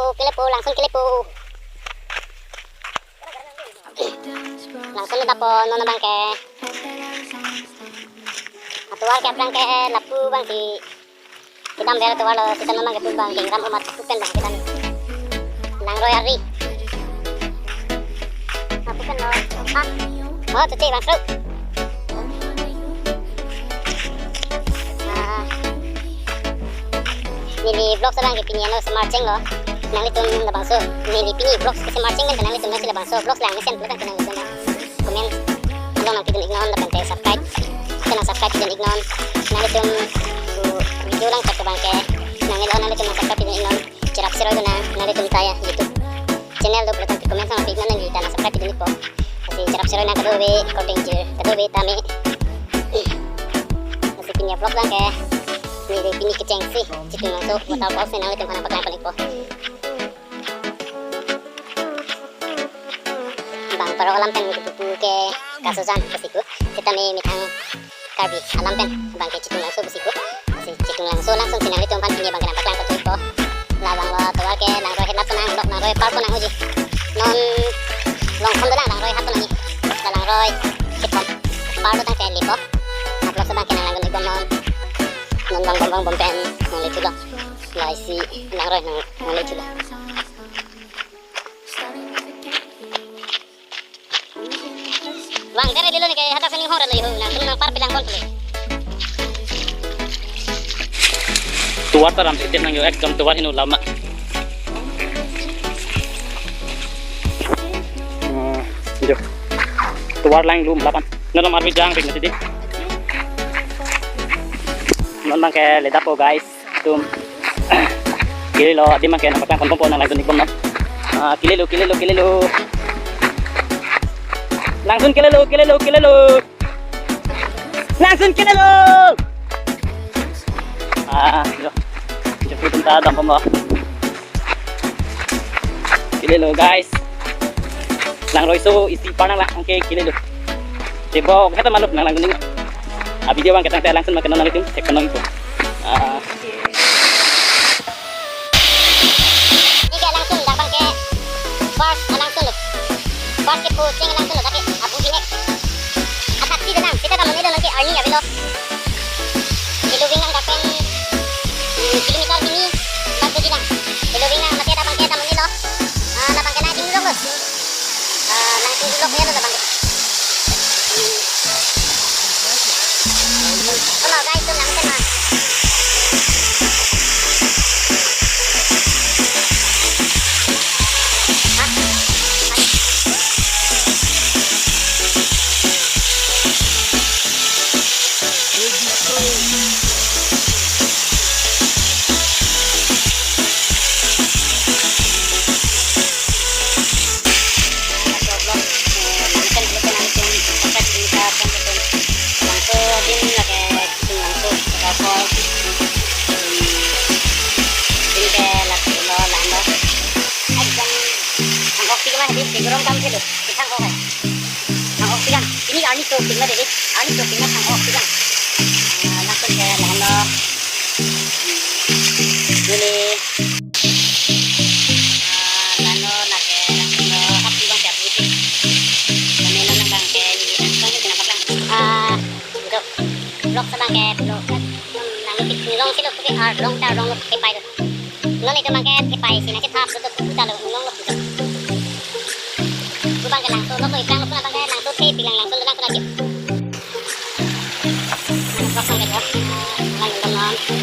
langsung kilipo. Langsung ditapon nono bangke. Atual ke bangke lapu bang si kita ambil atual kita nono bangke bang ram umat bukan bang kita langroy ari. Apa kan lo? Oh tuh cik bang Sru. Nili blok sarang kipinian lo semarching lo. Nang litun na bangso nili pini blocks kasi marching kan nang litun na sila bangso blocks lang nisen pulutan kanang litun na comment ano nang kitun ignon na pantay subscribe kanang subscribe kitun ignon nang litun video lang sa bangke nang ilon nang litun na subscribe kitun ignon cirap siro do na nang litun taya YouTube channel do pulutan comment sa ignon nang kita na subscribe kitun ipo kasi cirap siro na kadobe according to kadobe tami kasi pinya blocks lang ke nili pini kecengsi citu nang so buat blocks nang litun kana pagkan ipo bang para alam pen gitu ke kasusan besiku kita mitang karbi alam pen bang ke citung langsung besiku si citung langsung sinang itu pan punya bang kenapa lang ko ipo labang lo to ke nang rohe nap nang lok nang rohe par ko nang uji non long kon lang nang rohe hat nang ni nang rohe kitpon par do tang ke lipo aplo sa bang kenang lang non bang pen nang lechu lo lai si nang rohe nang lechu lo bang kare lilo ni kay hatak sa ning hora lo na nang par pilang kon tuloy tuwar taram sitin nang yo ekdom tuwar hinu lama jo tuwar lang lum lapan nono marbi jang big nati non bang ke leda po guys tum kili lo di man ke napakang kon nang lagun ikom no kililo langsung kililo langsung kililo jo pitong tadang po mo kililo guys lang roiso isi parang lang okay kililo tibo kata malup nang langsung ningo video bang kita langsung makan nang itim cek nang ito tiga langsung dah bang ke bars langsung lo bars ke pusing langsung lo tapi abu dinek atak si danang kita kamu nilo nanti arni ya bilo ilubing ang gapen kilometer ini bago dinang ilubing ang masih ada bang ke kamu nilo na bang ke na ding lok langsung lok ya lo bang ke kalau guys tuh langsung mah Sigurong kam silo, isang okay. Ang oksigan, ini ani soaking na dede, ani soaking na ang oksigan. Langsung kaya lalo. Dili. Lalo na kaya lalo happy bang kaya buti. Kami na lang bang kaya ini kenapa lang? Untuk blok sa bang kaya blok. Nangipit nilong silo kupi long ta long kipay. Noni ka bang kaya kipay sinakit hap duduk puta long duduk. Bang ke langsung lo iklan lo pun abang ke langsung sih bilang langsung lo aja langsung ke langsung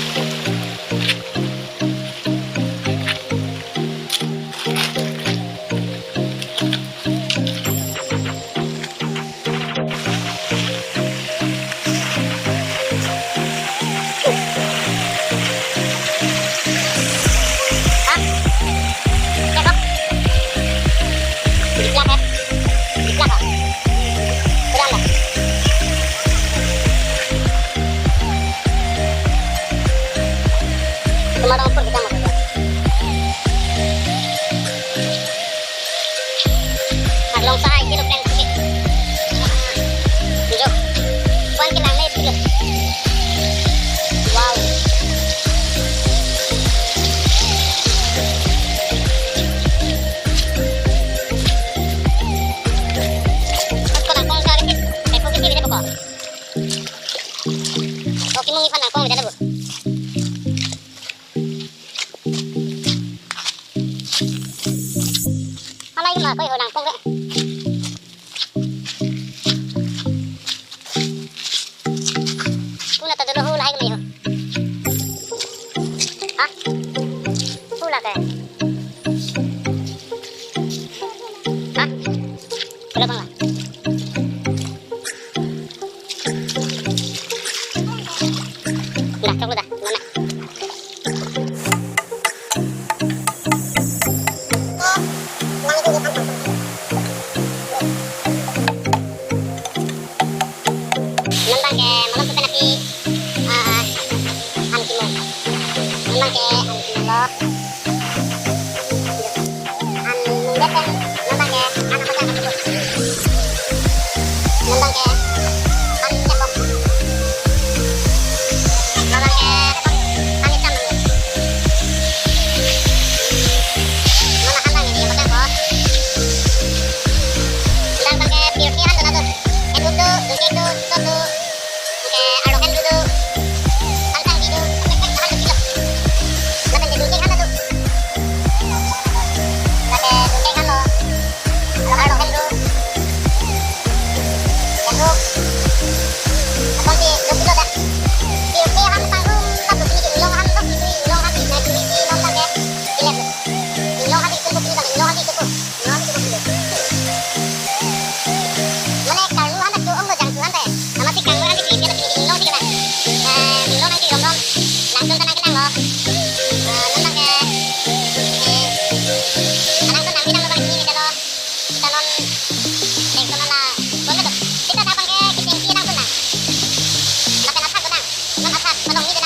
Memang ke lo mungkin kan memang ke anak macam itu memang ke tembok memang ke hitam mana handang ini macam apa dan pakai pure kan tuh itu tuh ke arokan dulu tantang gitu sampai kilo lapan jadi kan tuh Kita dapat ke kiting-kiting lang po na. Napanatag ko na. Manatag, manong